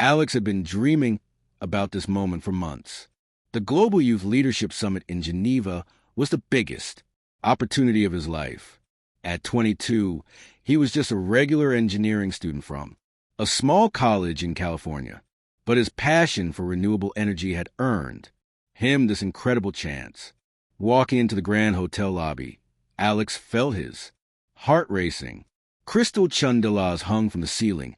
Alex had been dreaming about this moment for months. The Global Youth Leadership Summit in Geneva was the biggest opportunity of his life. At 22, he was just a regular engineering student from a small college in California, but his passion for renewable energy had earned him this incredible chance. Walking into the Grand Hotel lobby, Alex felt his heart racing. Crystal chandeliers hung from the ceiling,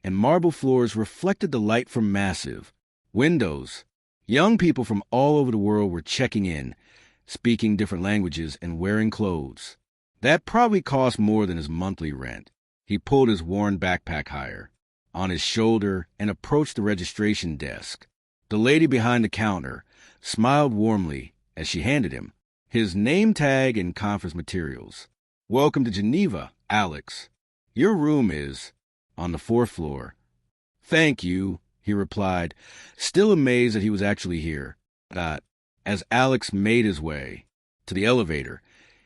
and marble floors reflected the light from massive windows. Young people from all over the world were checking in, speaking different languages and wearing clothes that probably cost more than his monthly rent. He pulled his worn backpack higher on his shoulder and approached the registration desk. The lady behind the counter smiled warmly as she handed him his name tag and conference materials. "Welcome to Geneva, Alex. Your room is on the 4th floor." "Thank you," he replied, still amazed that he was actually here. As Alex made his way to the elevator,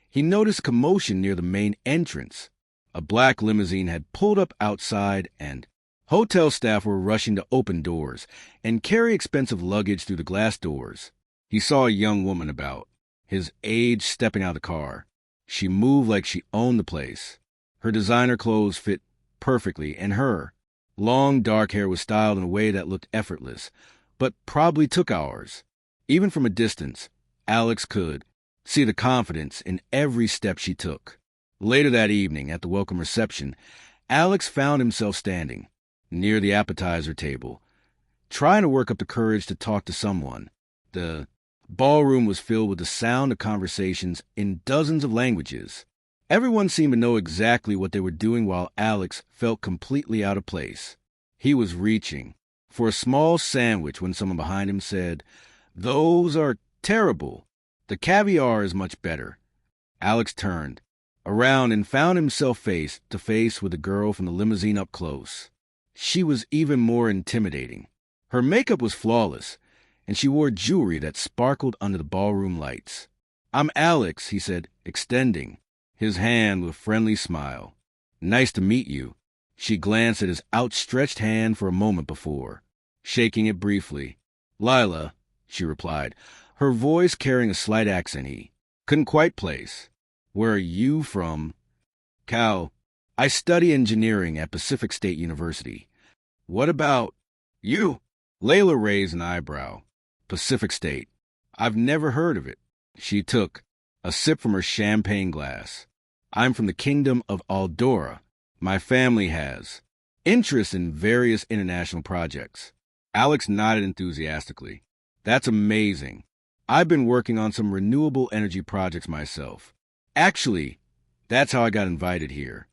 he noticed commotion near the main entrance. A black limousine had pulled up outside, and hotel staff were rushing to open doors and carry expensive luggage through the glass doors. He saw a young woman about his age stepping out of the car. She moved like she owned the place. Her designer clothes fit perfectly, and her long dark hair was styled in a way that looked effortless, but probably took hours. Even from a distance, Alex could see the confidence in every step she took. Later that evening, at the welcome reception, Alex found himself standing near the appetizer table, trying to work up the courage to talk to someone. The ballroom was filled with the sound of conversations in dozens of languages. Everyone seemed to know exactly what they were doing, while Alex felt completely out of place. He was reaching for a small sandwich when someone behind him said, "Those are terrible. The caviar is much better." Alex turned around and found himself face to face with the girl from the limousine up close. She was even more intimidating. Her makeup was flawless, and she wore jewelry that sparkled under the ballroom lights. "I'm Alex," he said, extending his hand with a friendly smile. "Nice to meet you." She glanced at his outstretched hand for a moment before shaking it briefly. "Lila," she replied, her voice carrying a slight accent he couldn't quite place. "Where are you from?" "Cal. I study engineering at Pacific State University." "What about you?" Layla raised an eyebrow. "Pacific State. I've never heard of it." She took a sip from her champagne glass. "I'm from the Kingdom of Aldora. My family has interest in various international projects." Alex nodded enthusiastically. "That's amazing. I've been working on some renewable energy projects myself. Actually, that's how I got invited here.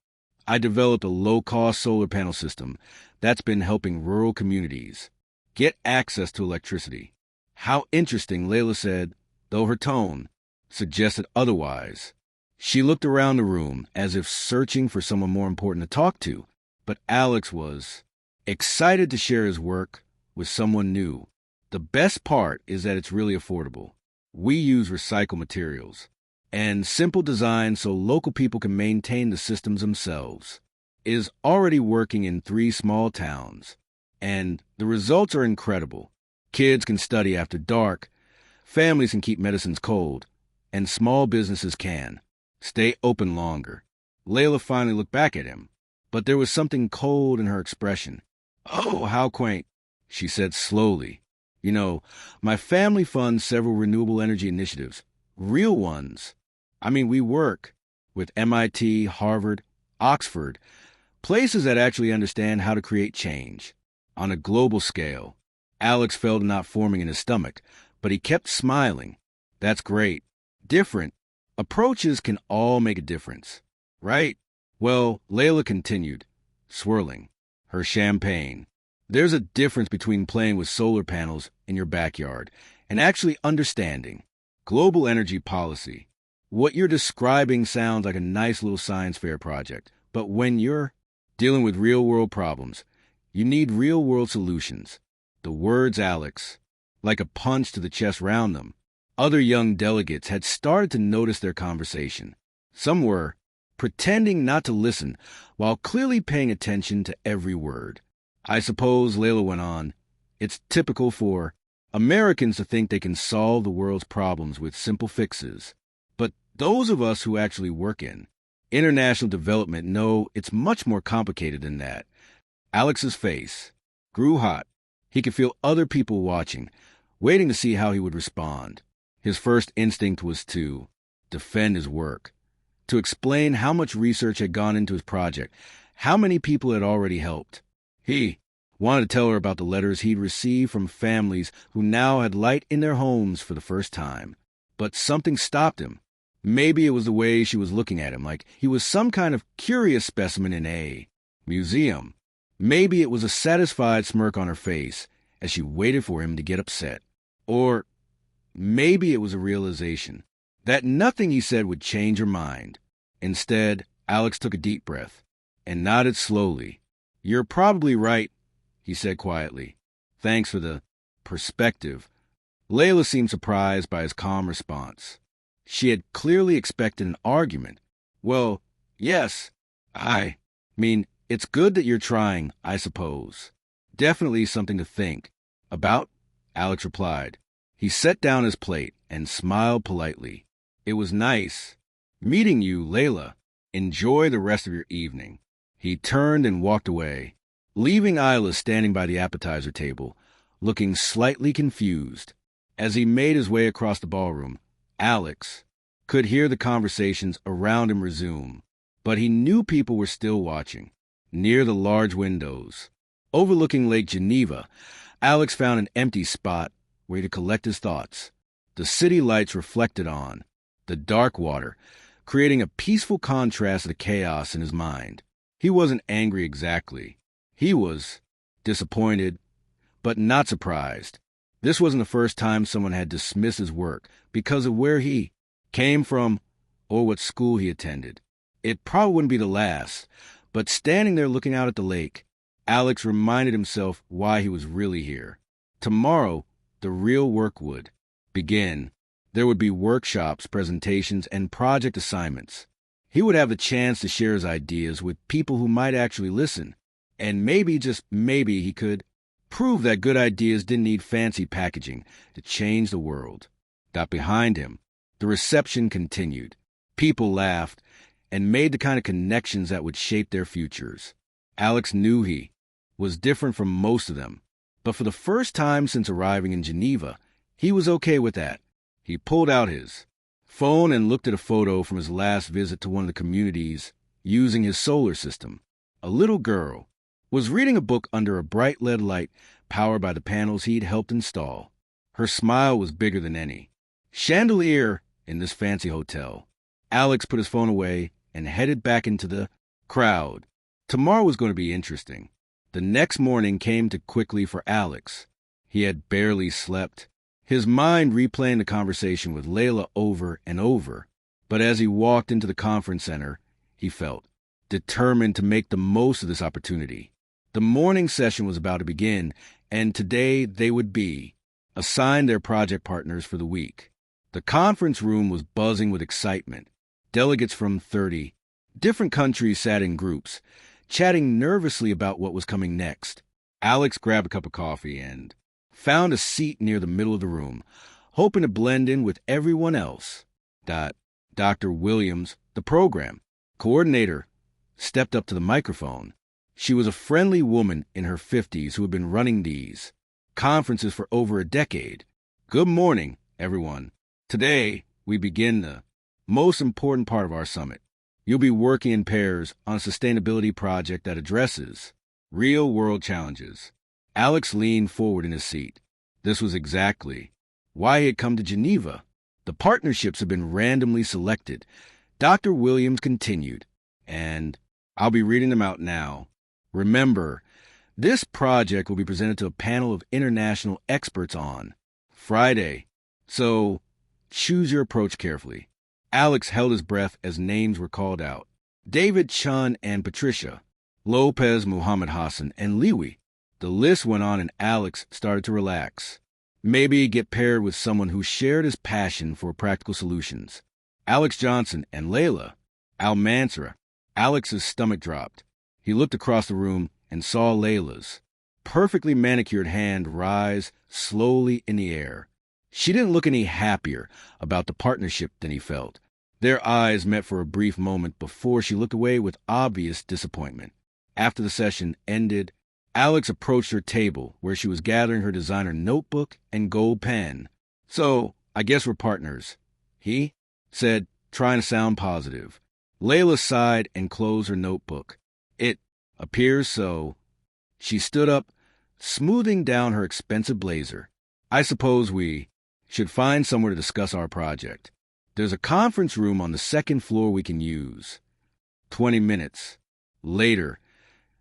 I developed a low-cost solar panel system that's been helping rural communities get access to electricity." "How interesting," Layla said, though her tone suggested otherwise. She looked around the room as if searching for someone more important to talk to, but Alex was excited to share his work with someone new. "The best part is that it's really affordable. We use recycled materials and simple design so local people can maintain the systems themselves. It is already working in 3 small towns, and the results are incredible. Kids can study after dark, families can keep medicines cold, and small businesses can stay open longer." Layla finally looked back at him, but there was something cold in her expression. "Oh, how quaint," she said slowly. "You know, my family funds several renewable energy initiatives. Real ones. I mean, we work with MIT, Harvard, Oxford, places that actually understand how to create change on a global scale." Alex felt a knot forming in his stomach, but he kept smiling. "That's great. Different approaches can all make a difference, right?" "Well," Layla continued, swirling her champagne, "there's a difference between playing with solar panels in your backyard and actually understanding global energy policy. What you're describing sounds like a nice little science fair project, but when you're dealing with real-world problems, you need real-world solutions." The words Alex, like a punch to the chest round them. Other young delegates had started to notice their conversation. Some were pretending not to listen while clearly paying attention to every word. I suppose, Layla went on, it's typical for Americans to think they can solve the world's problems with simple fixes. But those of us who actually work in international development know it's much more complicated than that. Alex's face grew hot. He could feel other people watching, waiting to see how he would respond. His first instinct was to defend his work, to explain how much research had gone into his project, how many people had already helped. He wanted to tell her about the letters he'd received from families who now had light in their homes for the first time. But something stopped him. Maybe it was the way she was looking at him, like he was some kind of curious specimen in a museum. Maybe it was a satisfied smirk on her face as she waited for him to get upset. Or maybe it was a realization that nothing he said would change her mind. Instead, Alex took a deep breath and nodded slowly. You're probably right, he said quietly. Thanks for the perspective. Layla seemed surprised by his calm response. She had clearly expected an argument. Well, yes, I mean, it's good that you're trying, I suppose. Definitely something to think about, Alex replied. He set down his plate and smiled politely. It was nice meeting you, Layla. Enjoy the rest of your evening. He turned and walked away, leaving Isla standing by the appetizer table, looking slightly confused. As he made his way across the ballroom, Alex could hear the conversations around him resume, but he knew people were still watching. Near the large windows, overlooking Lake Geneva, Alex found an empty spot where he could collect his thoughts. The city lights reflected on the dark water, creating a peaceful contrast to the chaos in his mind. He wasn't angry exactly. He was disappointed, but not surprised. This wasn't the first time someone had dismissed his work because of where he came from or what school he attended. It probably wouldn't be the last, but standing there looking out at the lake, Alex reminded himself why he was really here. Tomorrow, the real work would begin. There would be workshops, presentations, and project assignments. He would have the chance to share his ideas with people who might actually listen. And maybe, just maybe, he could prove that good ideas didn't need fancy packaging to change the world. Got behind him. The reception continued. People laughed and made the kind of connections that would shape their futures. Alex knew he was different from most of them, but for the first time since arriving in Geneva, he was okay with that. He pulled out his phone and looked at a photo from his last visit to one of the communities using his solar system. A little girl was reading a book under a bright LED light powered by the panels he'd helped install. Her smile was bigger than any chandelier in this fancy hotel. Alex put his phone away and headed back into the crowd. Tomorrow was going to be interesting. The next morning came too quickly for Alex. He had barely slept, his mind replaying the conversation with Layla over and over. But as he walked into the conference center, he felt determined to make the most of this opportunity. The morning session was about to begin, and today they would be assigned their project partners for the week. The conference room was buzzing with excitement. Delegates from 30 different countries sat in groups, chatting nervously about what was coming next. Alex grabbed a cup of coffee and found a seat near the middle of the room, hoping to blend in with everyone else. Dr. Williams, the program coordinator, stepped up to the microphone. She was a friendly woman in her 50s who had been running these conferences for over a decade. Good morning, everyone. Today, we begin the most important part of our summit. You'll be working in pairs on a sustainability project that addresses real-world challenges. Alex leaned forward in his seat. This was exactly why he had come to Geneva. The partnerships had been randomly selected. Dr. Williams continued, and I'll be reading them out now. Remember, this project will be presented to a panel of international experts on Friday, so choose your approach carefully. Alex held his breath as names were called out. David Chun and Patricia, Lopez Muhammad Hassan, and Liwi. The list went on and Alex started to relax. Maybe get paired with someone who shared his passion for practical solutions. Alex Johnson and Layla. Al-Mansura. Alex's stomach dropped. He looked across the room and saw Layla's perfectly manicured hand rise slowly in the air. She didn't look any happier about the partnership than he felt. Their eyes met for a brief moment before she looked away with obvious disappointment. After the session ended, Alex approached her table where she was gathering her designer notebook and gold pen. "So, I guess we're partners," he said, trying to sound positive. Layla sighed and closed her notebook. "It appears so." She stood up, smoothing down her expensive blazer. "I suppose we should find somewhere to discuss our project. There's a conference room on the second floor we can use." 20 minutes later,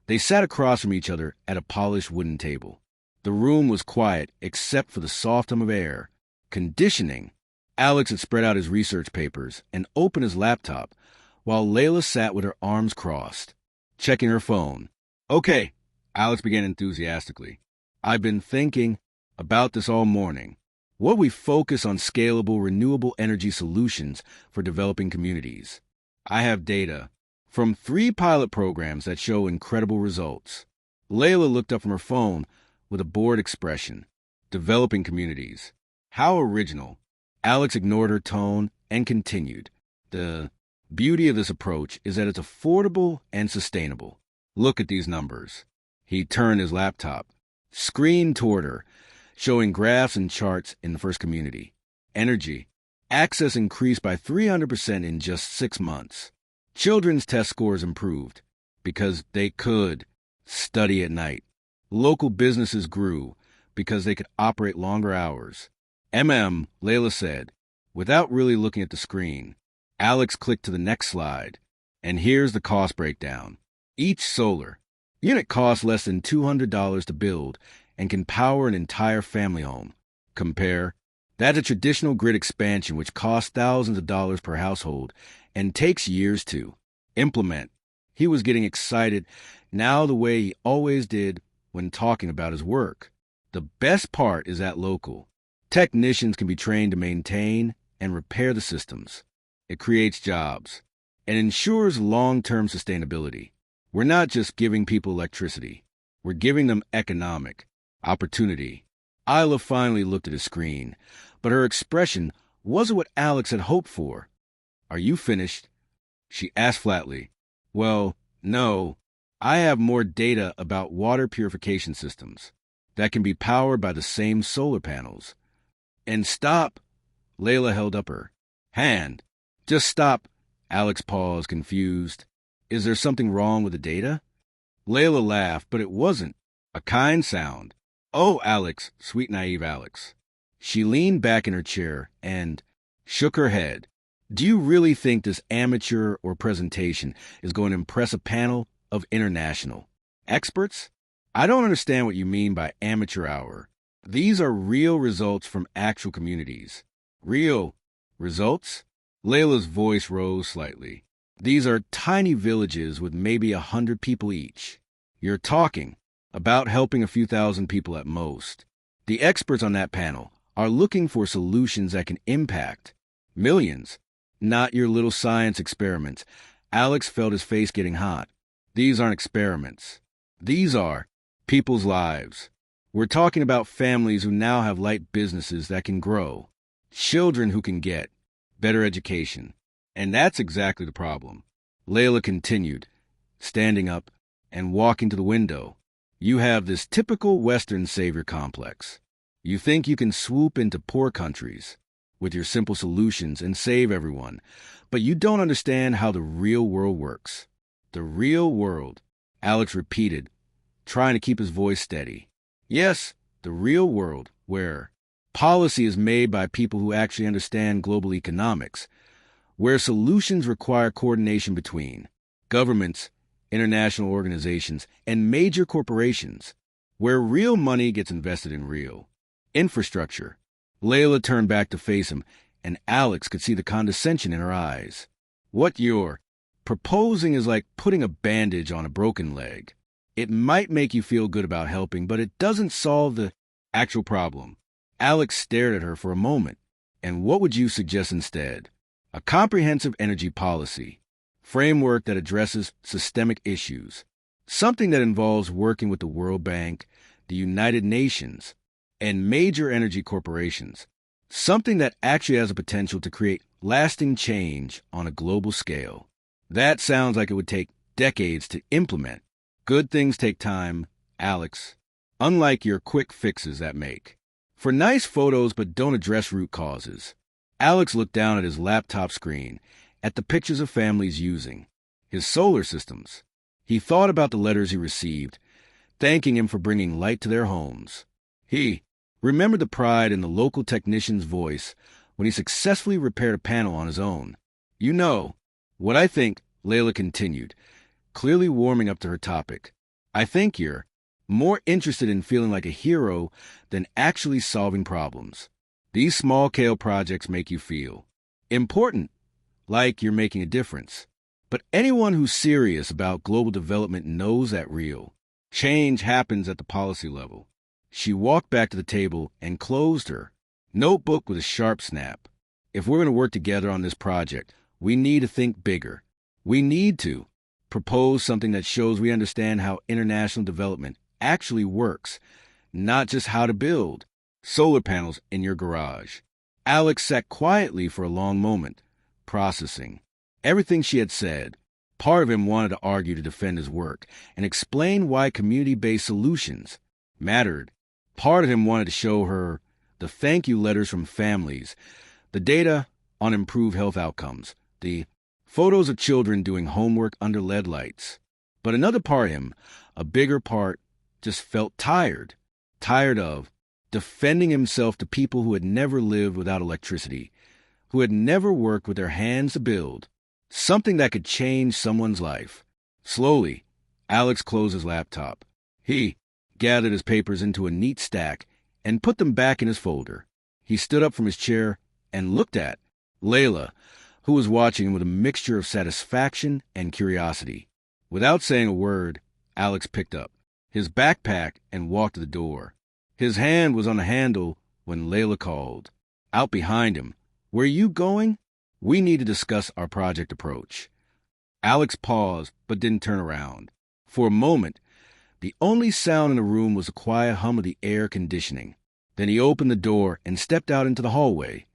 they sat across from each other at a polished wooden table. The room was quiet except for the soft hum of air. Conditioning. Alex had spread out his research papers and opened his laptop, while Layla sat with her arms crossed, checking her phone. "Okay," Alex began enthusiastically. "I've been thinking about this all morning. What we focus on scalable, renewable energy solutions for developing communities. I have data from 3 pilot programs that show incredible results." Layla looked up from her phone with a bored expression. "Developing communities. How original." Alex ignored her tone and continued. "The beauty of this approach is that it's affordable and sustainable. Look at these numbers." He turned his laptop screen toward her, showing graphs and charts in the first community. Energy. Access increased by 300% in just 6 months. Children's test scores improved because they could study at night. Local businesses grew because they could operate longer hours. Layla said, without really looking at the screen. Alex clicked to the next slide. "And here's the cost breakdown. Each solar unit costs less than $200 to build and can power an entire family home. Compare that to traditional grid expansion, which costs thousands of dollars per household and takes years to implement." He was getting excited now the way he always did when talking about his work. "The best part is that local technicians can be trained to maintain and repair the systems. It creates jobs and ensures long-term sustainability. We're not just giving people electricity. We're giving them economic opportunity." Isla finally looked at his screen, but her expression wasn't what Alex had hoped for. "Are you finished?" she asked flatly. "Well, no. I have more data about water purification systems that can be powered by the same solar panels." "And stop." Layla held up her hand. "Just stop." Alex paused, confused. "Is there something wrong with the data?" Layla laughed, but it wasn't a kind sound. "Oh, Alex," sweet naive Alex. She leaned back in her chair and shook her head. "Do you really think this amateur or presentation is going to impress a panel of international experts? I don't understand what you mean by amateur hour. These are real results from actual communities." "Real results?" Layla's voice rose slightly. "These are tiny villages with maybe 100 people each. You're talking about helping a few thousand people at most. The experts on that panel are looking for solutions that can impact millions, not your little science experiments." Alex felt his face getting hot. "These aren't experiments. These are people's lives. We're talking about families who now have light businesses that can grow, children who can get better education. And that's exactly the problem." Layla continued, standing up and walking to the window. "You have this typical Western savior complex. You think you can swoop into poor countries with your simple solutions and save everyone, but you don't understand how the real world works." "The real world," Alex repeated, trying to keep his voice steady. "Yes, the real world, where policy is made by people who actually understand global economics, where solutions require coordination between governments, international organizations, and major corporations, where real money gets invested in real infrastructure." Layla turned back to face him, and Alex could see the condescension in her eyes. "What you're proposing is like putting a bandage on a broken leg. It might make you feel good about helping, but it doesn't solve the actual problem." Alex stared at her for a moment. "And what would you suggest instead?" "A comprehensive energy policy framework that addresses systemic issues. Something that involves working with the World Bank, the United Nations, and major energy corporations. Something that actually has the potential to create lasting change on a global scale. That sounds like it would take decades to implement. Good things take time, Alex, unlike your quick fixes that make. For nice photos but don't address root causes. Alex looked down at his laptop screen, at the pictures of families using his solar systems. He thought about the letters he received, thanking him for bringing light to their homes. He remembered the pride in the local technician's voice when he successfully repaired a panel on his own. You know, what I think, Layla continued, clearly warming up to her topic. I think you're more interested in feeling like a hero than actually solving problems. These small-scale projects make you feel important, like you're making a difference. But anyone who's serious about global development knows that real change happens at the policy level. She walked back to the table and closed her notebook with a sharp snap. If we're going to work together on this project, we need to think bigger. We need to propose something that shows we understand how international development actually works, not just how to build solar panels in your garage. Alex sat quietly for a long moment, processing everything she had said. Part of him wanted to argue to defend his work and explain why community-based solutions mattered. Part of him wanted to show her the thank you letters from families, the data on improved health outcomes, the photos of children doing homework under LED lights. But another part of him, a bigger part, just felt tired of defending himself to people who had never lived without electricity, who had never worked with their hands to build something that could change someone's life. Slowly, Alex closed his laptop. He gathered his papers into a neat stack and put them back in his folder. He stood up from his chair and looked at Layla, who was watching him with a mixture of satisfaction and curiosity. Without saying a word, Alex picked up his backpack and walked to the door. His hand was on the handle when Layla called. Out behind him, "Where you going?" "We need to discuss our project approach." Alex paused but didn't turn around. For a moment, the only sound in the room was the quiet hum of the air conditioning. Then he opened the door and stepped out into the hallway,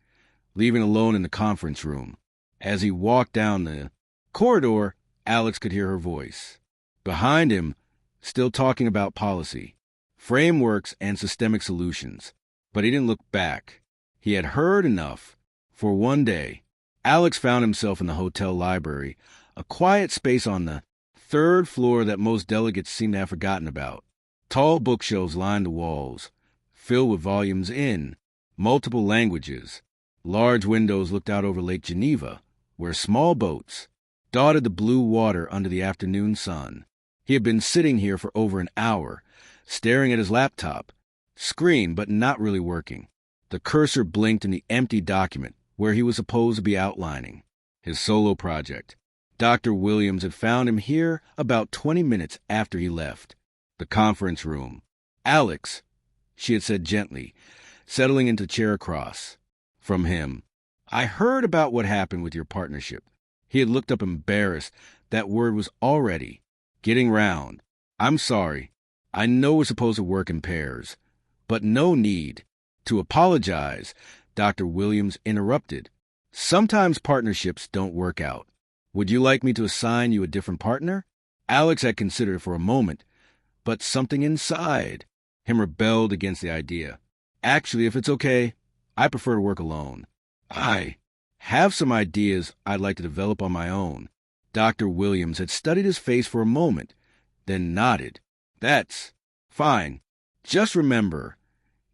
leaving alone in the conference room. As he walked down the corridor, Alex could hear her voice. Behind him, still talking about policy, frameworks, and systemic solutions. But he didn't look back. He had heard enough. For one day, Alex found himself in the hotel library, a quiet space on the third floor that most delegates seemed to have forgotten about. Tall bookshelves lined the walls, filled with volumes in multiple languages. Large windows looked out over Lake Geneva, where small boats dotted the blue water under the afternoon sun. He had been sitting here for over an hour, staring at his laptop screen but not really working. The cursor blinked in the empty document where he was supposed to be outlining his solo project. Dr. Williams had found him here about 20 minutes after he left the conference room. "Alex," she had said gently, settling into the chair across from him, "I heard about what happened with your partnership." He had looked up embarrassed. That word was already getting round. "I'm sorry. I know we're supposed to work in pairs, but no need to apologize," Dr. Williams interrupted. "Sometimes partnerships don't work out. Would you like me to assign you a different partner?" Alex had considered it for a moment, but something inside him rebelled against the idea. "Actually, if it's okay, I prefer to work alone. I have some ideas I'd like to develop on my own." Dr. Williams had studied his face for a moment, then nodded. "That's fine. Just remember,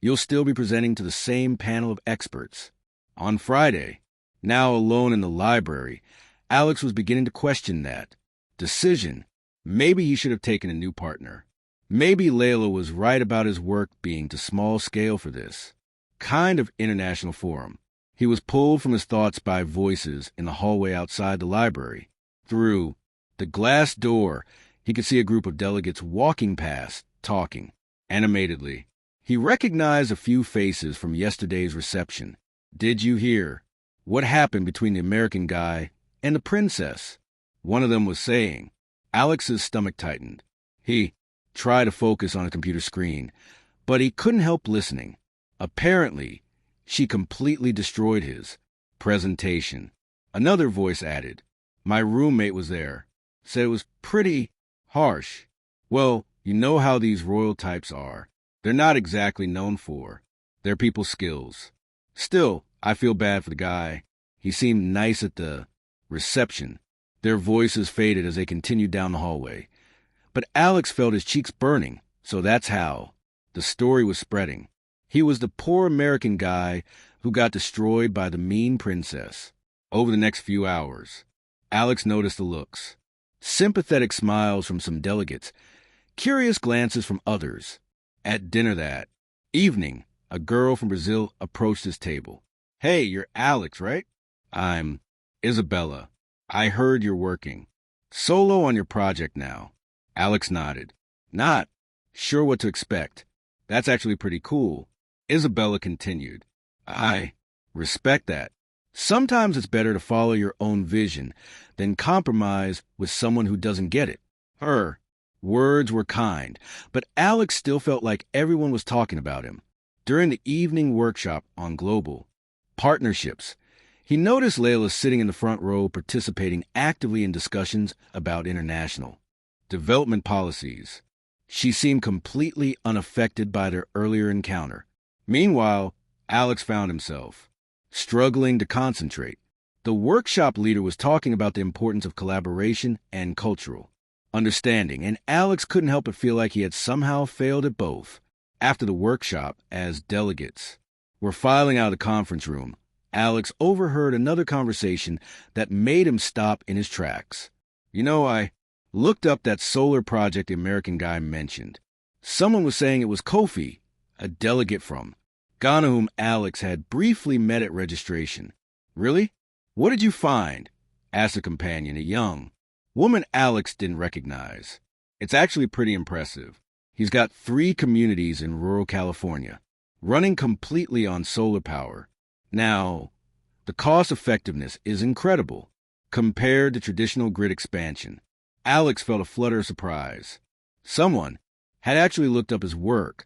you'll still be presenting to the same panel of experts on Friday." Now alone in the library, Alex was beginning to question that decision. Maybe he should have taken a new partner. Maybe Layla was right about his work being too small scale for this kind of international forum. He was pulled from his thoughts by voices in the hallway outside the library. Through the glass door, he could see a group of delegates walking past, talking animatedly. He recognized a few faces from yesterday's reception. "Did you hear what happened between the American guy and the princess?" one of them was saying. Alex's stomach tightened. He tried to focus on a computer screen, but he couldn't help listening. Apparently, she completely destroyed his presentation. Another voice added, "My roommate was there. Said it was pretty harsh." Well, you know how these royal types are. They're not exactly known for their people skills. Still, I feel bad for the guy. He seemed nice at the reception. Their voices faded as they continued down the hallway. But Alex felt his cheeks burning, so that's how the story was spreading. He was the poor American guy who got destroyed by the mean princess. Over the next few hours, Alex noticed the looks. Sympathetic smiles from some delegates, curious glances from others. At dinner that evening, a girl from Brazil approached his table. "Hey, you're Alex, right?" "I'm Isabella. I heard you're working solo on your project now." Alex nodded. "Not sure what to expect. That's actually pretty cool." Isabella continued. "I respect that. Sometimes it's better to follow your own vision than compromise with someone who doesn't get it." Her words were kind, but Alex still felt like everyone was talking about him. During the evening workshop on global partnerships, he noticed Layla sitting in the front row participating actively in discussions about international development policies. She seemed completely unaffected by their earlier encounter. Meanwhile, Alex found himself struggling to concentrate. The workshop leader was talking about the importance of collaboration and cultural understanding, and Alex couldn't help but feel like he had somehow failed at both. After the workshop, as delegates were filing out of the conference room, Alex overheard another conversation that made him stop in his tracks. I looked up that solar project the American guy mentioned. Someone was saying it was Kofi, a delegate from Ghana whom Alex had briefly met at registration. "Really? What did you find?" asked a companion, a young woman Alex didn't recognize. "It's actually pretty impressive. He's got 3 communities in rural California, running completely on solar power. Now, the cost effectiveness is incredible compared to traditional grid expansion." Alex felt a flutter of surprise. Someone had actually looked up his work,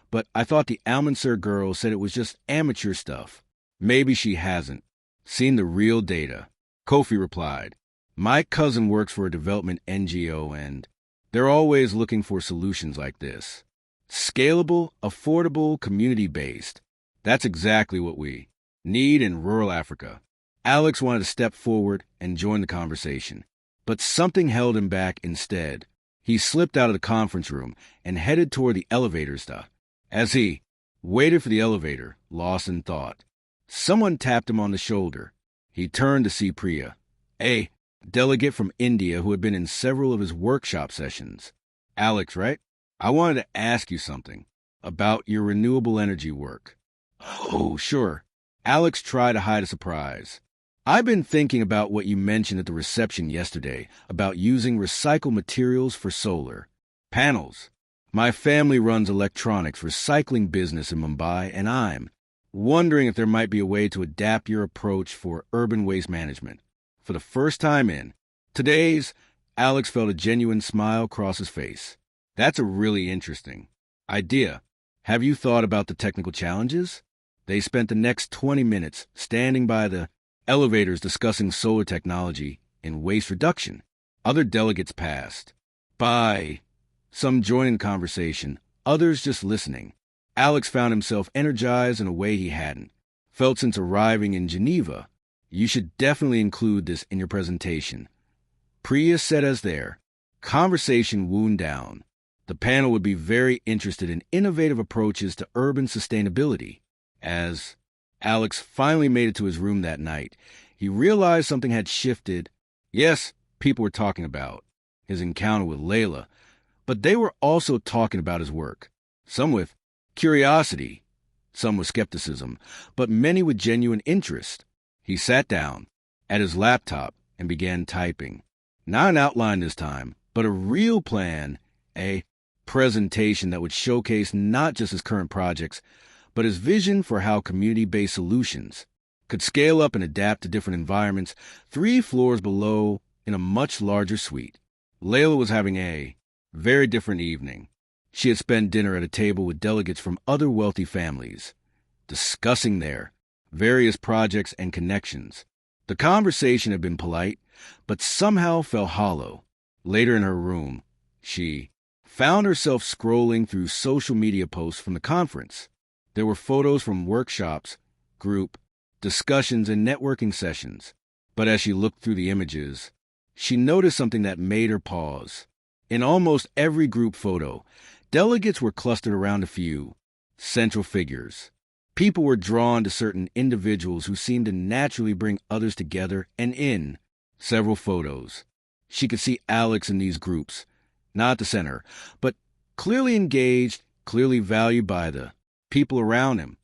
but I thought the Almansur girl said it was just amateur stuff. Maybe she hasn't seen the real data. Kofi replied, "My cousin works for a development NGO, and they're always looking for solutions like this. Scalable, affordable, community-based. That's exactly what we need in rural Africa." Alex wanted to step forward and join the conversation, but something held him back instead. He slipped out of the conference room and headed toward the elevator stop. As he waited for the elevator, lost in thought, someone tapped him on the shoulder. He turned to see Priya, a delegate from India who had been in several of his workshop sessions. "Alex, right? I wanted to ask you something about your renewable energy work." "Oh, sure." Alex tried to hide a surprise. "I've been thinking about what you mentioned at the reception yesterday about using recycled materials for solar panels. My family runs electronics recycling business in Mumbai, and I'm wondering if there might be a way to adapt your approach for urban waste management." For the first time in today's, Alex felt a genuine smile cross his face. "That's a really interesting idea. Have you thought about the technical challenges?" They spent the next 20 minutes standing by the elevators discussing solar technology and waste reduction. Other delegates passed by, some joining the conversation, others just listening. Alex found himself energized in a way he hadn't felt since arriving in Geneva. "You should definitely include this in your presentation," Priya said as their conversation wound down. The panel would be very interested in innovative approaches to urban sustainability. As Alex finally made it to his room that night, he realized something had shifted. Yes, people were talking about his encounter with Layla, but they were also talking about his work. Some with curiosity, some with skepticism, but many with genuine interest. He sat down at his laptop and began typing. Not an outline this time, but a real plan, a presentation that would showcase not just his current projects, but his vision for how community-based solutions could scale up and adapt to different environments 3 floors below in a much larger suite. Layla was having a very different evening. She had spent dinner at a table with delegates from other wealthy families, discussing their various projects and connections. The conversation had been polite, but somehow fell hollow. Later in her room, she found herself scrolling through social media posts from the conference. There were photos from workshops, group discussions, and networking sessions. But as she looked through the images, she noticed something that made her pause. In almost every group photo, delegates were clustered around a few central figures. People were drawn to certain individuals who seemed to naturally bring others together, and in several photos, she could see Alex in these groups, not the center, but clearly engaged, clearly valued by the people around him.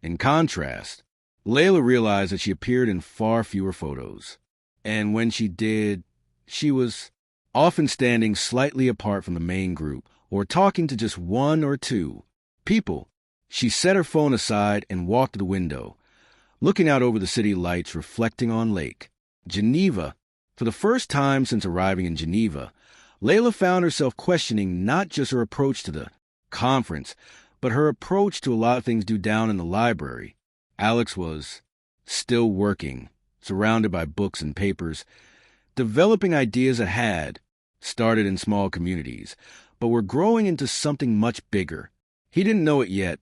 In contrast, Layla realized that she appeared in far fewer photos, and when she did, she was often standing slightly apart from the main group, or talking to just one or two people. She set her phone aside and walked to the window, looking out over the city lights reflecting on Lake Geneva. For the first time since arriving in Geneva, Layla found herself questioning not just her approach to the conference, but her approach to a lot of things due down in the library. Alex was still working, surrounded by books and papers, developing ideas that had started in small communities, but were growing into something much bigger. He didn't know it yet,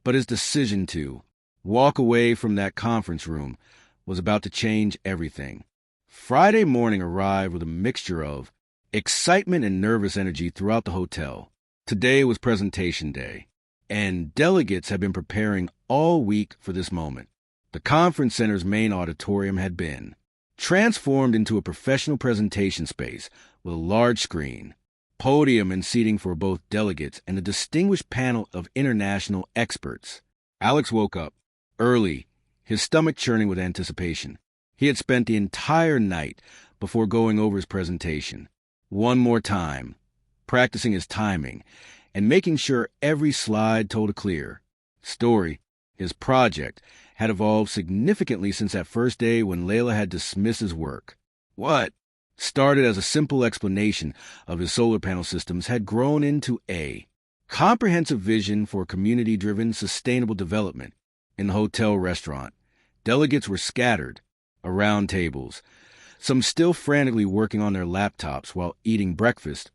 but his decision to walk away from that conference room was about to change everything. Friday morning arrived with a mixture of excitement and nervous energy throughout the hotel. Today was presentation day, and delegates had been preparing all week for this moment. The conference center's main auditorium had been transformed into a professional presentation space with a large screen, podium and seating for both delegates, and a distinguished panel of international experts. Alex woke up early, his stomach churning with anticipation. He had spent the entire night before going over his presentation, one more time, practicing his timing and making sure every slide told a clear story. His project had evolved significantly since that first day when Layla had dismissed his work. What started as a simple explanation of his solar panel systems had grown into a comprehensive vision for community-driven sustainable development. In the hotel restaurant, delegates were scattered around tables, some still frantically working on their laptops while eating breakfast,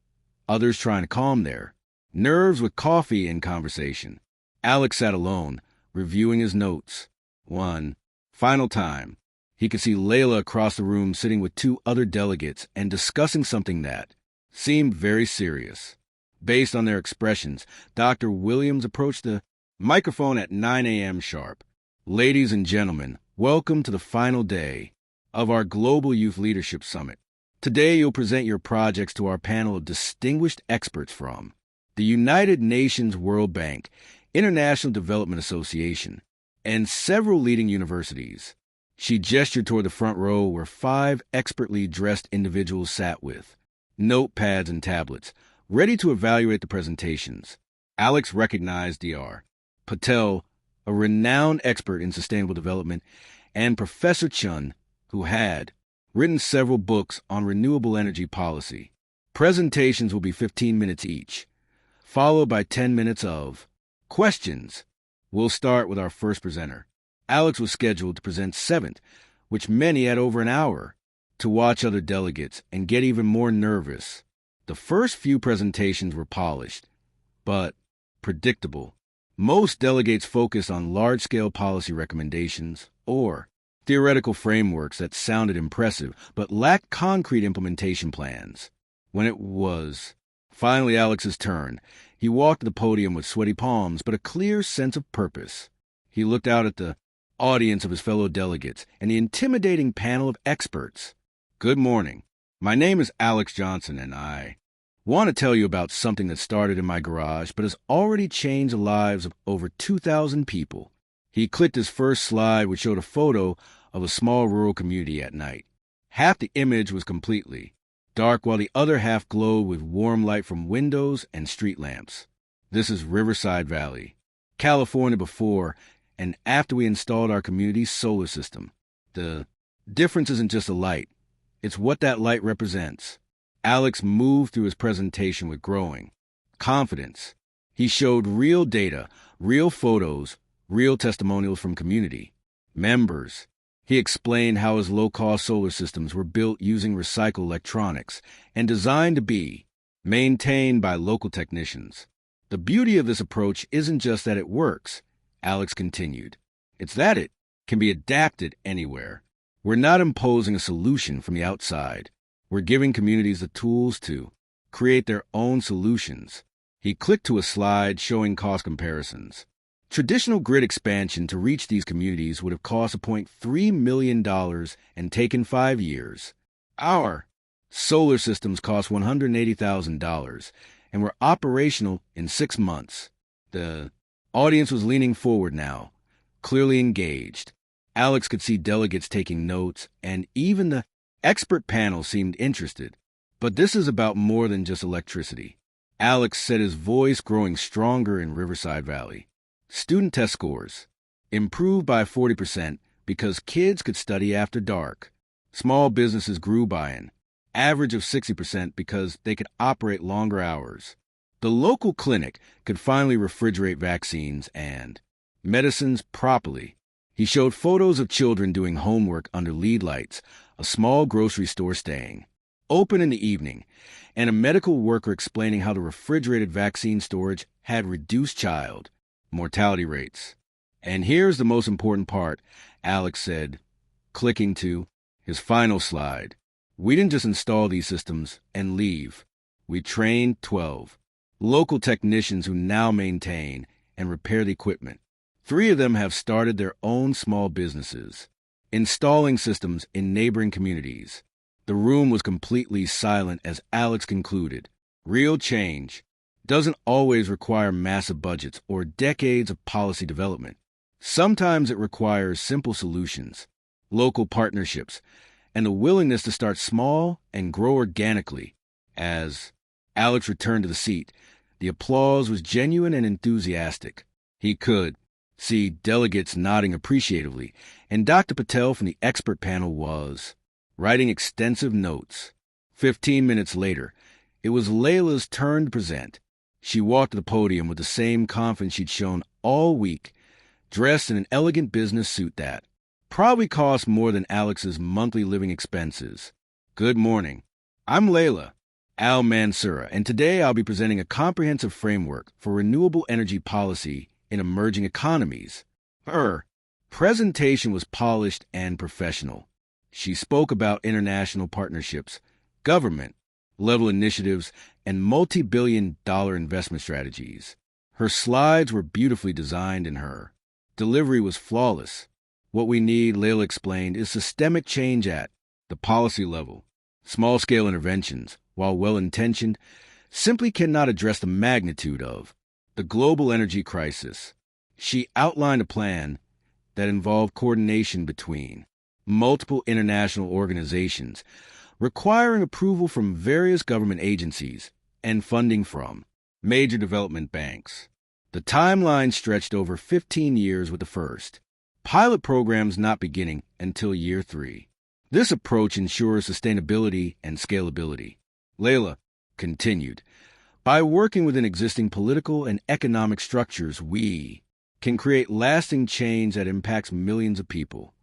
others trying to calm their nerves with coffee and conversation. Alex sat alone, reviewing his notes. One final time, he could see Layla across the room sitting with two other delegates and discussing something that seemed very serious. Based on their expressions, Dr. Williams approached the microphone at 9 a.m. sharp. Ladies and gentlemen, welcome to the final day of our Global Youth Leadership Summit. Today you'll present your projects to our panel of distinguished experts from the United Nations World Bank, International Development Association, and several leading universities. She gestured toward the front row where 5 expertly dressed individuals sat with notepads and tablets, ready to evaluate the presentations. Alex recognized Dr. Patel, a renowned expert in sustainable development, and Professor Chun, who had written several books on renewable energy policy. Presentations will be 15 minutes each, followed by 10 minutes of questions. We'll start with our first presenter. Alex was scheduled to present 7th, which many had over an hour to watch other delegates and get even more nervous. The first few presentations were polished, but predictable. Most delegates focused on large-scale policy recommendations or theoretical frameworks that sounded impressive but lacked concrete implementation plans. When it was finally Alex's turn, he walked to the podium with sweaty palms but a clear sense of purpose. He looked out at the audience of his fellow delegates and the intimidating panel of experts. Good morning. My name is Alex Johnson, and I want to tell you about something that started in my garage but has already changed the lives of over 2,000 people. He clicked his first slide, which showed a photo of a small rural community at night. Half the image was completely dark, while the other half glowed with warm light from windows and street lamps. This is Riverside Valley, California, before and after we installed our community's solar system. The difference isn't just the light, it's what that light represents. Alex moved through his presentation with growing Confidence. He showed real data, real photos, real testimonials from community members. He explained how his low-cost solar systems were built using recycled electronics and designed to be maintained by local technicians. The beauty of this approach isn't just that it works, Alex continued. It's that it can be adapted anywhere. We're not imposing a solution from the outside. We're giving communities the tools to create their own solutions. He clicked to a slide showing cost comparisons. Traditional grid expansion to reach these communities would have cost $0.3 million and taken 5 years. Our solar systems cost $180,000 and were operational in 6 months. The audience was leaning forward now, clearly engaged. Alex could see delegates taking notes, and even the expert panel seemed interested. But this is about more than just electricity. Alex said, his voice growing stronger in Riverside Valley. Student test scores improved by 40% because kids could study after dark. Small businesses grew by an average of 60% because they could operate longer hours. The local clinic could finally refrigerate vaccines and medicines properly. He showed photos of children doing homework under lead lights, a small grocery store staying open in the evening, and a medical worker explaining how the refrigerated vaccine storage had reduced child mortality rates. And here's the most important part, Alex said, clicking to his final slide. We didn't just install these systems and leave. We trained 12 local technicians who now maintain and repair the equipment. 3 of them have started their own small businesses, installing systems in neighboring communities. The room was completely silent as Alex concluded. Real change doesn't always require massive budgets or decades of policy development. Sometimes it requires simple solutions, local partnerships, and the willingness to start small and grow organically. As Alex returned to the seat, the applause was genuine and enthusiastic. He could see delegates nodding appreciatively, and Dr. Patel from the expert panel was writing extensive notes. 15 minutes later, it was Layla's turn to present. She walked to the podium with the same confidence she'd shown all week, dressed in an elegant business suit that probably cost more than Alex's monthly living expenses. Good morning. I'm Layla Al-Mansura, and today I'll be presenting a comprehensive framework for renewable energy policy in emerging economies. Her presentation was polished and professional. She spoke about international partnerships, government-level initiatives, and multi-billion-dollar investment strategies. Her slides were beautifully designed and her delivery was flawless. What we need, Layla explained, is systemic change at the policy level. Small-scale interventions, while well-intentioned, simply cannot address the magnitude of the global energy crisis. She outlined a plan that involved coordination between multiple international organizations, requiring approval from various government agencies and funding from major development banks. The timeline stretched over 15 years with the first pilot programs not beginning until year 3. This approach ensures sustainability and scalability. Layla continued, by working within existing political and economic structures, we can create lasting change that impacts millions of people.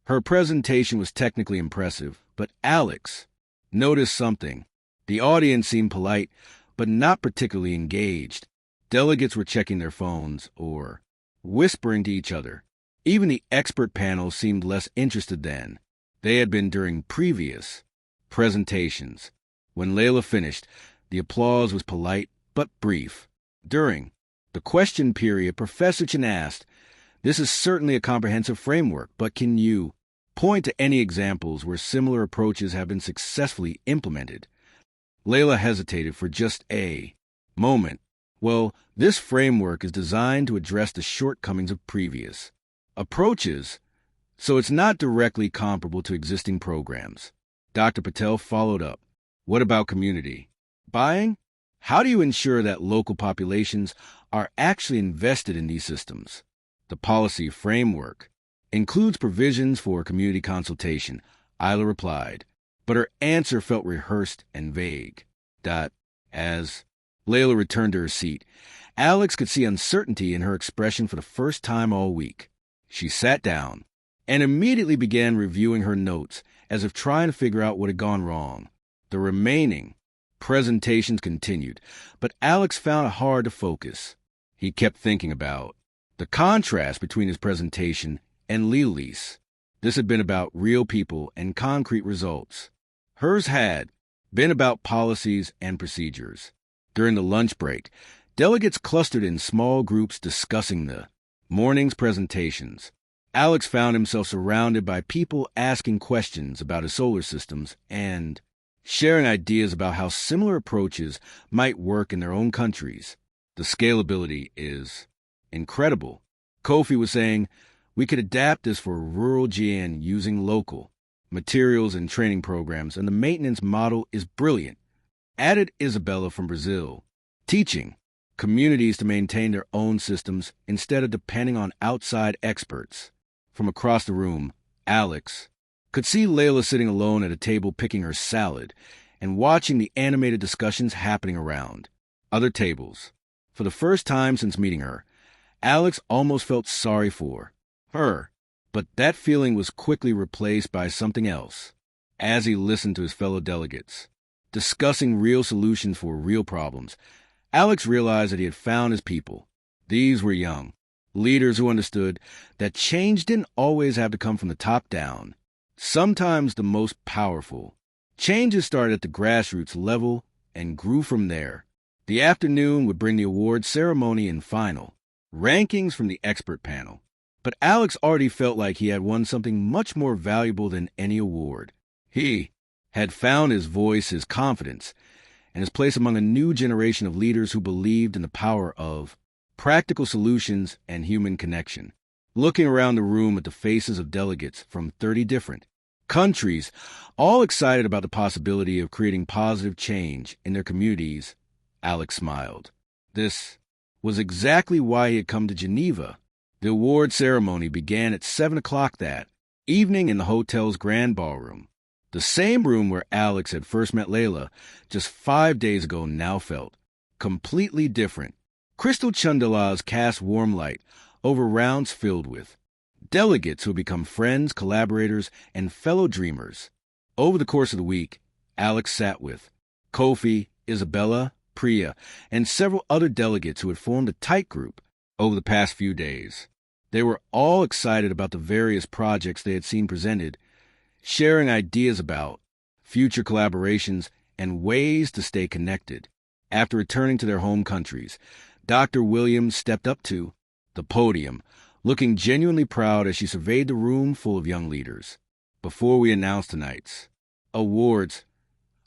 Her presentation was technically impressive, but Alex noticed something. The audience seemed polite, but not particularly engaged. Delegates were checking their phones or whispering to each other. Even the expert panel seemed less interested than they had been during previous presentations. When Layla finished, the applause was polite but brief. During the question period, Professor Chen asked, "This is certainly a comprehensive framework, but can you point to any examples where similar approaches have been successfully implemented?" Layla hesitated for just a moment. Well, this framework is designed to address the shortcomings of previous approaches, so it's not directly comparable to existing programs. Dr. Patel followed up. What about community buying? How do you ensure that local populations are actually invested in these systems? The policy framework includes provisions for community consultation, Isla replied, but her answer felt rehearsed and vague. As Layla returned to her seat. Alex could see uncertainty in her expression for the first time all week. She sat down and immediately began reviewing her notes as if trying to figure out what had gone wrong. The remaining presentations continued, but Alex found it hard to focus. He kept thinking about the contrast between his presentation and Lily's. This had been about real people and concrete results. Hers had been about policies and procedures. During the lunch break, delegates clustered in small groups discussing the morning's presentations. Alex found himself surrounded by people asking questions about his solar systems and sharing ideas about how similar approaches might work in their own countries. The scalability is incredible. Kofi was saying, we could adapt this for rural GN using local materials and training programs, and the maintenance model is brilliant. Added Isabella from Brazil, teaching communities to maintain their own systems instead of depending on outside experts. From across the room, Alex could see Layla sitting alone at a table picking her salad and watching the animated discussions happening around other tables. For the first time since meeting her, Alex almost felt sorry for her, but that feeling was quickly replaced by something else. As he listened to his fellow delegates discussing real solutions for real problems, Alex realized that he had found his people. These were young leaders who understood that change didn't always have to come from the top down. Sometimes the most powerful changes started at the grassroots level and grew from there. The afternoon would bring the award ceremony and final rankings from the expert panel. But Alex already felt like he had won something much more valuable than any award. He had found his voice, his confidence, and his place among a new generation of leaders who believed in the power of practical solutions and human connection. Looking around the room at the faces of delegates from 30 different countries, all excited about the possibility of creating positive change in their communities, Alex smiled. This was exactly why he had come to Geneva. The award ceremony began at 7 o'clock that evening in the hotel's grand ballroom. The same room where Alex had first met Layla just 5 days ago now felt completely different. Crystal chandeliers cast warm light over rounds filled with delegates who had become friends, collaborators, and fellow dreamers. Over the course of the week, Alex sat with Kofi, Isabella, Priya, and several other delegates who had formed a tight group over the past few days. They were all excited about the various projects they had seen presented, sharing ideas about future collaborations and ways to stay connected. After returning to their home countries, Dr. Williams stepped up to the podium, looking genuinely proud as she surveyed the room full of young leaders. Before we announce tonight's awards,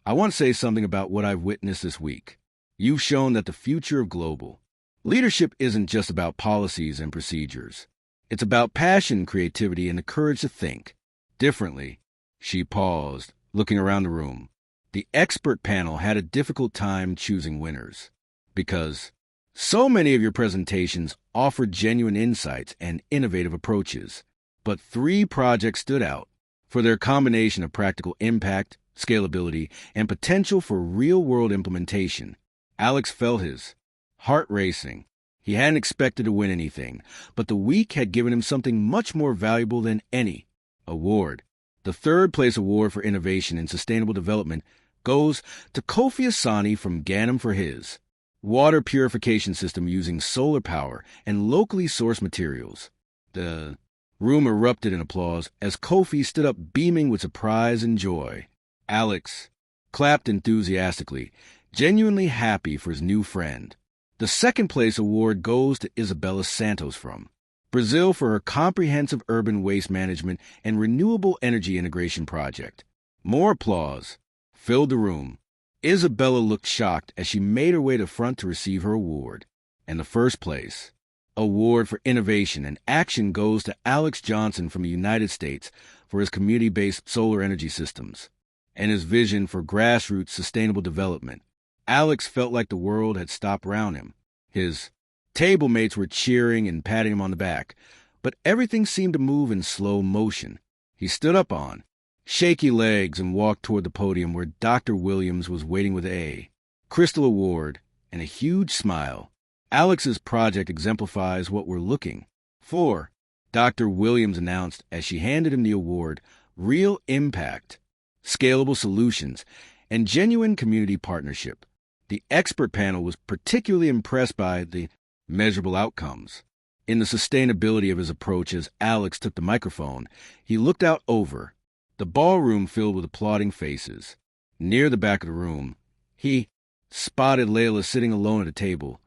I want to say something about what I've witnessed this week. You've shown that the future of global leadership isn't just about policies and procedures. It's about passion, creativity, and the courage to think differently. She paused, looking around the room. The expert panel had a difficult time choosing winners because so many of your presentations offered genuine insights and innovative approaches. But 3 projects stood out for their combination of practical impact, scalability, and potential for real-world implementation. Alex felt his heart racing. He hadn't expected to win anything, but the week had given him something much more valuable than any award. The 3rd place award for innovation in sustainable development goes to Kofi Asani from Ganem for his water purification system using solar power and locally sourced materials. The room erupted in applause as Kofi stood up beaming with surprise and joy. Alex clapped enthusiastically, genuinely happy for his new friend. The 2nd place award goes to Isabella Santos from Brazil for her comprehensive urban waste management and renewable energy integration project. More applause filled the room. Isabella looked shocked as she made her way to the front to receive her award. And the 1st place award for innovation and action goes to Alex Johnson from the United States for his community-based solar energy systems and his vision for grassroots sustainable development. Alex felt like the world had stopped around him. His table mates were cheering and patting him on the back, but everything seemed to move in slow motion. He stood up on shaky legs and walked toward the podium where Dr. Williams was waiting with a Crystal Award and a huge smile. Alex's project exemplifies what we're looking for, Dr. Williams announced as she handed him the award. Real impact, scalable solutions, and genuine community partnership. The expert panel was particularly impressed by the measurable outcomes. In the sustainability of his approach as Alex took the microphone, he looked out over the ballroom filled with applauding faces. Near the back of the room, he spotted Layla sitting alone at a table,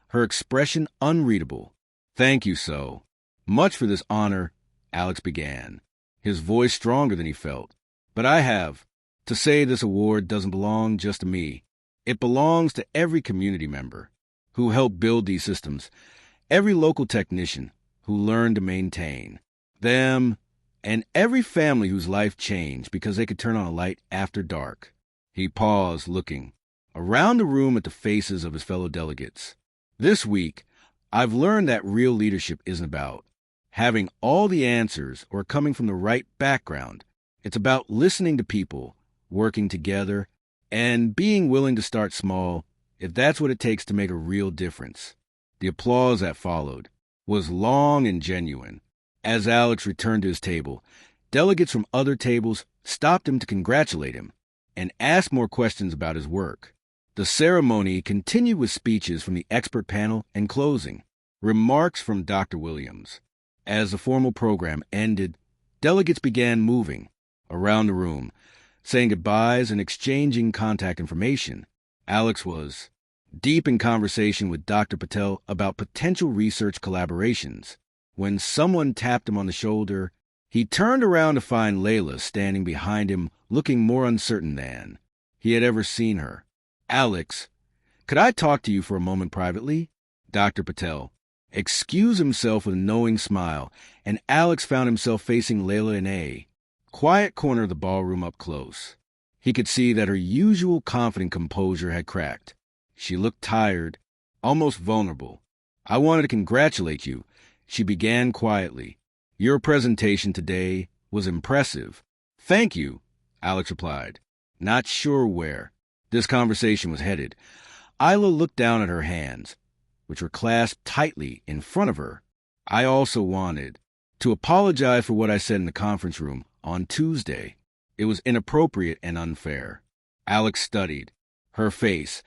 her expression unreadable. "Thank you so much for this honor," Alex began, his voice stronger than he felt. "But I have to say this award doesn't belong just to me. It belongs to every community member who helped build these systems, every local technician who learned to maintain them, and every family whose life changed because they could turn on a light after dark." He paused, looking around the room at the faces of his fellow delegates. "This week, I've learned that real leadership isn't about having all the answers or coming from the right background. It's about listening to people, working together, and being willing to start small if that's what it takes to make a real difference." The applause that followed was long and genuine. As Alex returned to his table, delegates from other tables stopped him to congratulate him and ask more questions about his work. The ceremony continued with speeches from the expert panel and closing remarks from Dr. Williams. As the formal program ended, delegates began moving around the room, saying goodbyes and exchanging contact information. Alex was deep in conversation with Dr. Patel about potential research collaborations. When someone tapped him on the shoulder, he turned around to find Layla standing behind him, looking more uncertain than he had ever seen her. "Alex, could I talk to you for a moment privately?" Dr. Patel excused himself with a knowing smile, and Alex found himself facing Layla in a quiet corner of the ballroom up close. He could see that her usual confident composure had cracked. She looked tired, almost vulnerable. "I wanted to congratulate you," she began quietly. "Your presentation today was impressive." "Thank you," Alex replied, not sure where this conversation was headed. Isla looked down at her hands, which were clasped tightly in front of her. "I also wanted to apologize for what I said in the conference room on Tuesday. It was inappropriate and unfair." Alex studied her face,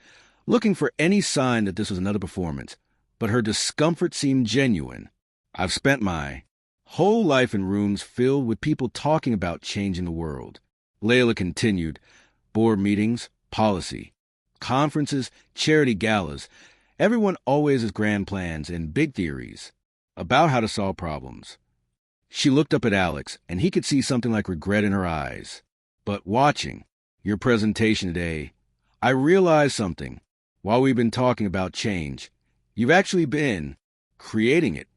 looking for any sign that this was another performance, but her discomfort seemed genuine. "I've spent my whole life in rooms filled with people talking about changing the world," Layla continued. "Board meetings, policy, conferences, charity galas. Everyone always has grand plans and big theories about how to solve problems." She looked up at Alex, and he could see something like regret in her eyes. "But watching your presentation today, I realized something. While we've been talking about change, you've actually been creating it."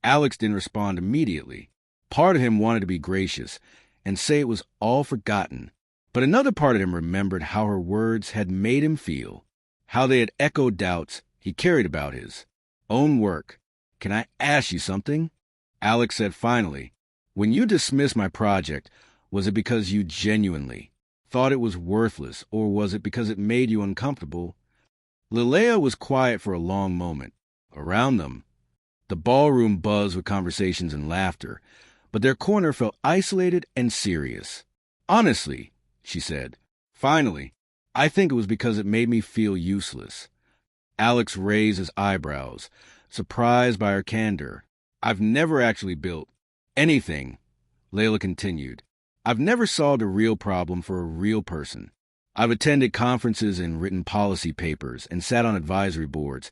Alex didn't respond immediately. Part of him wanted to be gracious and say it was all forgotten, but another part of him remembered how her words had made him feel, how they had echoed doubts he carried about his own work. "Can I ask you something?" Alex said finally. "When you dismissed my project, was it because you genuinely thought it was worthless, or was it because it made you uncomfortable?" Linnea was quiet for a long moment. Around them, the ballroom buzzed with conversations and laughter, but their corner felt isolated and serious. "Honestly," she said, finally, "I think it was because it made me feel useless." Alex raised his eyebrows, surprised by her candor. "I've never actually built anything," Layla continued. "I've never solved a real problem for a real person. I've attended conferences and written policy papers and sat on advisory boards,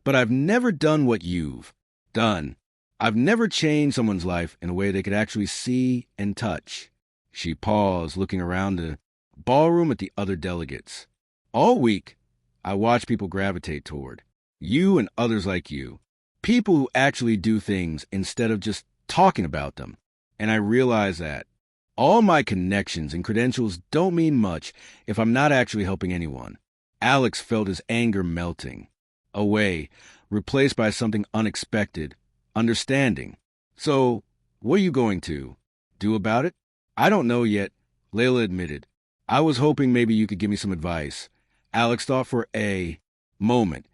but I've never done what you've done. I've never changed someone's life in a way they could actually see and touch." She paused, looking around the ballroom at the other delegates. "All week, I watched people gravitate toward you and others like you, people who actually do things instead of just talking about them. And I realized that all my connections and credentials don't mean much if I'm not actually helping anyone." Alex felt his anger melting away, replaced by something unexpected, understanding. "So, what are you going to do about it?" "I don't know yet," Layla admitted. "I was hoping maybe you could give me some advice." Alex thought for a moment,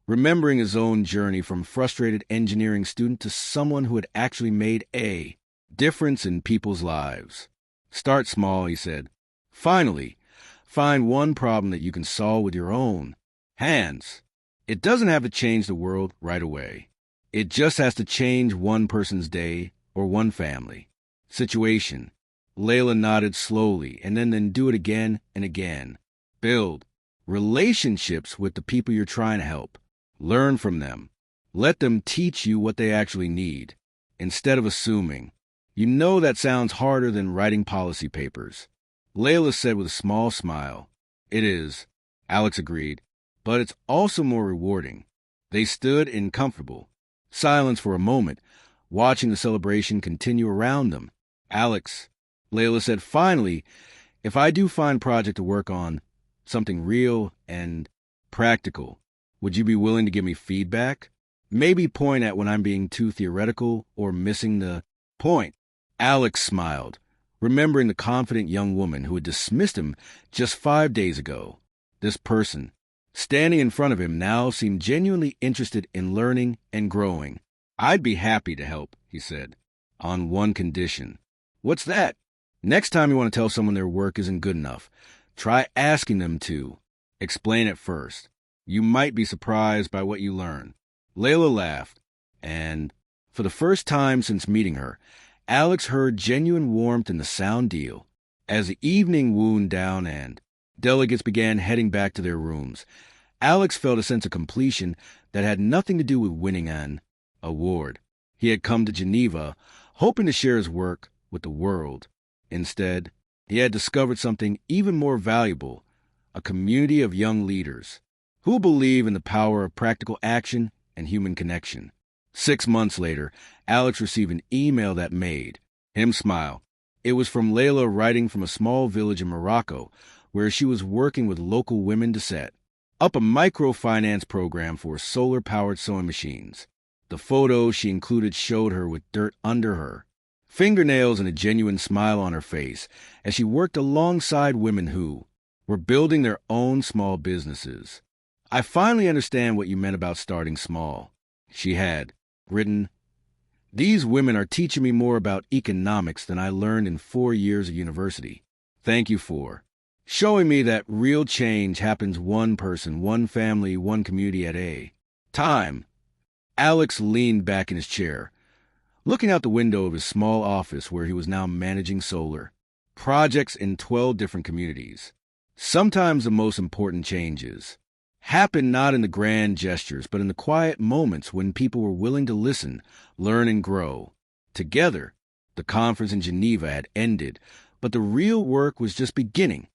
remembering his own journey from frustrated engineering student to someone who had actually made a difference in people's lives. Start small, he said. Finally, find one problem that you can solve with your own hands. It doesn't have to change the world right away. It just has to change one person's day or one family. Situation. Layla nodded slowly and then do it again and again. Build relationships with the people you're trying to help. Learn from them. Let them teach you what they actually need, instead of assuming. You know that sounds harder than writing policy papers. Layla said with a small smile. It is, Alex agreed, but it's also more rewarding. They stood in comfortable silence for a moment, watching the celebration continue around them. Alex, Layla said finally, if I do find a project to work on, something real and practical, would you be willing to give me feedback? Maybe point at when I'm being too theoretical or missing the point. Alex smiled, remembering the confident young woman who had dismissed him just 5 days ago. This person, standing in front of him, now seemed genuinely interested in learning and growing. I'd be happy to help, he said, on one condition. What's that? Next time you want to tell someone their work isn't good enough, try asking them to. Explain it first. You might be surprised by what you learn. Layla laughed, and for the first time since meeting her, Alex heard genuine warmth in the sound deal. As the evening wound down and delegates began heading back to their rooms, Alex felt a sense of completion that had nothing to do with winning an award. He had come to Geneva hoping to share his work with the world. Instead, he had discovered something even more valuable, a community of young leaders who believe in the power of practical action and human connection. 6 months later, Alex received an email that made him smile. It was from Layla writing from a small village in Morocco, where she was working with local women to set up a microfinance program for solar-powered sewing machines. The photo she included showed her with dirt under her fingernails and a genuine smile on her face as she worked alongside women who were building their own small businesses. I finally understand what you meant about starting small, she had written. These women are teaching me more about economics than I learned in 4 years of university. Thank you for showing me that real change happens one person, one family, one community at a time. Alex leaned back in his chair, looking out the window of his small office where he was now managing solar projects in 12 different communities. Sometimes the most important changes happen not in the grand gestures, but in the quiet moments when people were willing to listen, learn, and grow. Together, the conference in Geneva had ended, but the real work was just beginning.